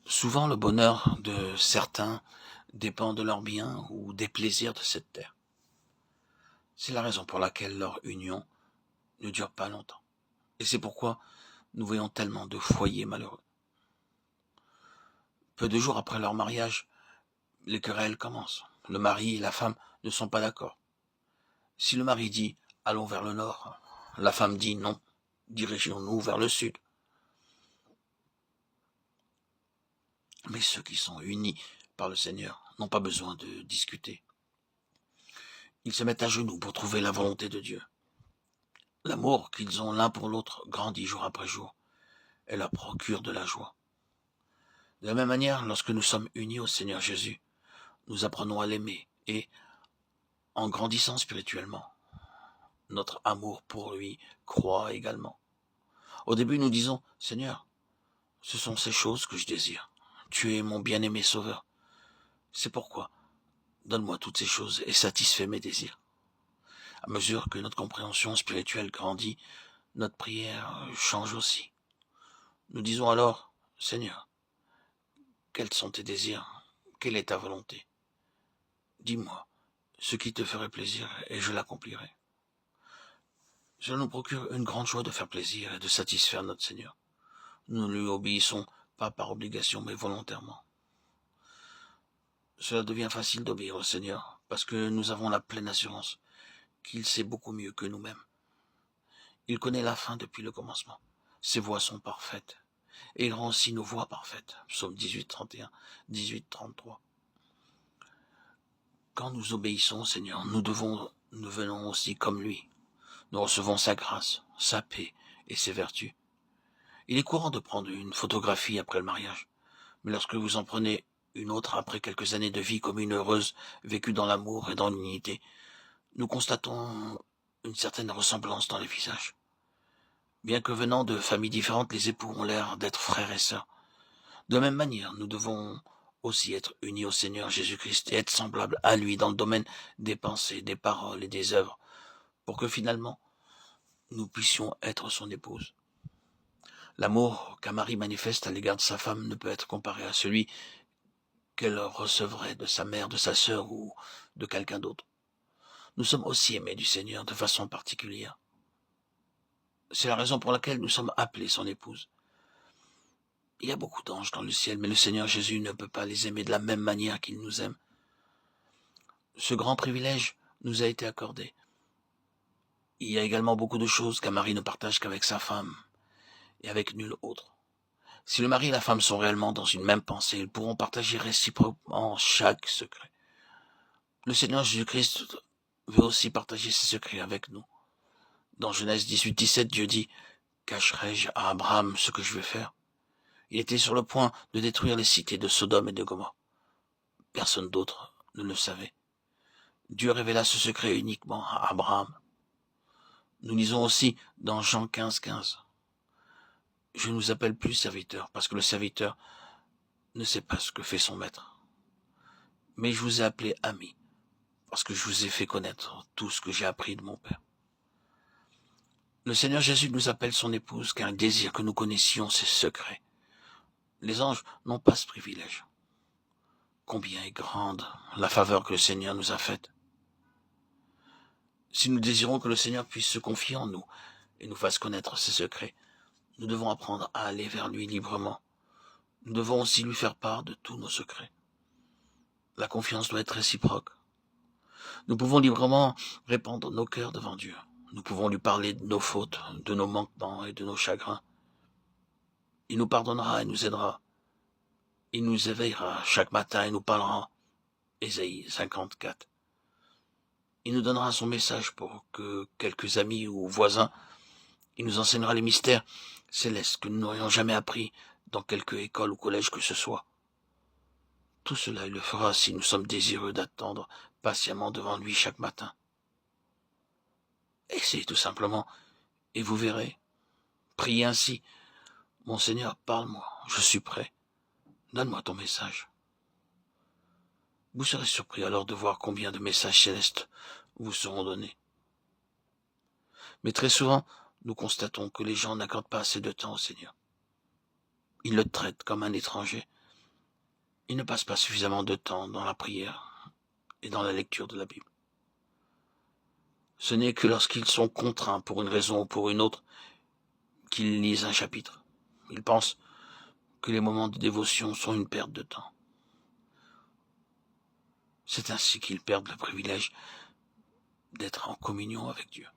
Souvent, le bonheur de certains dépend de leurs biens ou des plaisirs de cette terre. C'est la raison pour laquelle leur union ne dure pas longtemps. Et c'est pourquoi nous voyons tellement de foyers malheureux. Peu de jours après leur mariage, les querelles commencent. Le mari et la femme ne sont pas d'accord. Si le mari dit « allons vers le nord », la femme dit « non, dirigeons-nous vers le sud ». Mais ceux qui sont unis par le Seigneur n'ont pas besoin de discuter. Ils se mettent à genoux pour trouver la volonté de Dieu. L'amour qu'ils ont l'un pour l'autre grandit jour après jour et leur procure de la joie. De la même manière, lorsque nous sommes unis au Seigneur Jésus, nous apprenons à l'aimer et, en grandissant spirituellement, notre amour pour lui croît également. Au début, nous disons « Seigneur, ce sont ces choses que je désire. Tu es mon bien-aimé Sauveur. C'est pourquoi, donne-moi toutes ces choses et satisfais mes désirs. » À mesure que notre compréhension spirituelle grandit, notre prière change aussi. Nous disons alors « Seigneur, quels sont tes désirs? Quelle est ta volonté? Dis-moi ce qui te ferait plaisir et je l'accomplirai. » Cela nous procure une grande joie de faire plaisir et de satisfaire notre Seigneur. Nous ne lui obéissons pas par obligation mais volontairement. Cela devient facile d'obéir au Seigneur parce que nous avons la pleine assurance qu'il sait beaucoup mieux que nous-mêmes. Il connaît la fin depuis le commencement. Ses voies sont parfaites. Et il rend aussi nos voies parfaites. Psaume 18, 31, 18, 33. Quand nous obéissons au Seigneur, nous devenons aussi comme lui. Nous recevons sa grâce, sa paix et ses vertus. Il est courant de prendre une photographie après le mariage. Mais lorsque vous en prenez une autre après quelques années de vie commune heureuse, vécue dans l'amour et dans l'unité, nous constatons une certaine ressemblance dans les visages. Bien que venant de familles différentes, les époux ont l'air d'être frères et sœurs. De la même manière, nous devons aussi être unis au Seigneur Jésus-Christ et être semblables à lui dans le domaine des pensées, des paroles et des œuvres, pour que finalement, nous puissions être son épouse. L'amour qu'un mari manifeste à l'égard de sa femme ne peut être comparé à celui qu'elle recevrait de sa mère, de sa sœur ou de quelqu'un d'autre. Nous sommes aussi aimés du Seigneur de façon particulière. C'est la raison pour laquelle nous sommes appelés son épouse. Il y a beaucoup d'anges dans le ciel, mais le Seigneur Jésus ne peut pas les aimer de la même manière qu'il nous aime. Ce grand privilège nous a été accordé. Il y a également beaucoup de choses qu'un mari ne partage qu'avec sa femme et avec nul autre. Si le mari et la femme sont réellement dans une même pensée, ils pourront partager réciproquement chaque secret. Le Seigneur Jésus-Christ veut aussi partager ses secrets avec nous. Dans Genèse 18, 17, Dieu dit « Cacherai-je à Abraham ce que je vais faire ?» Il était sur le point de détruire les cités de Sodome et de Gomorrhe. Personne d'autre ne le savait. Dieu révéla ce secret uniquement à Abraham. Nous lisons aussi dans Jean 15, 15. « Je ne vous appelle plus serviteur, parce que le serviteur ne sait pas ce que fait son maître. Mais je vous ai appelé ami, parce que je vous ai fait connaître tout ce que j'ai appris de mon Père. » Le Seigneur Jésus nous appelle son épouse, car il désire que nous connaissions ses secrets. Les anges n'ont pas ce privilège. Combien est grande la faveur que le Seigneur nous a faite. Si nous désirons que le Seigneur puisse se confier en nous et nous fasse connaître ses secrets, nous devons apprendre à aller vers lui librement. Nous devons aussi lui faire part de tous nos secrets. La confiance doit être réciproque. Nous pouvons librement répandre nos cœurs devant Dieu. Nous pouvons lui parler de nos fautes, de nos manquements et de nos chagrins. Il nous pardonnera et nous aidera. Il nous éveillera chaque matin et nous parlera. Ésaïe 54. Il nous donnera son message pour que quelques amis ou voisins, il nous enseignera les mystères célestes que nous n'aurions jamais appris dans quelque école ou collège que ce soit. Tout cela, il le fera si nous sommes désireux d'attendre patiemment devant lui chaque matin. Essayez tout simplement, et vous verrez. Priez ainsi. Mon Seigneur, parle-moi, je suis prêt. Donne-moi ton message. Vous serez surpris alors de voir combien de messages célestes vous seront donnés. Mais très souvent, nous constatons que les gens n'accordent pas assez de temps au Seigneur. Ils le traitent comme un étranger, Ils ne passent pas suffisamment de temps dans la prière et dans la lecture de la Bible. Ce n'est que lorsqu'ils sont contraints pour une raison ou pour une autre qu'ils lisent un chapitre. Ils pensent que les moments de dévotion sont une perte de temps. C'est ainsi qu'ils perdent le privilège d'être en communion avec Dieu.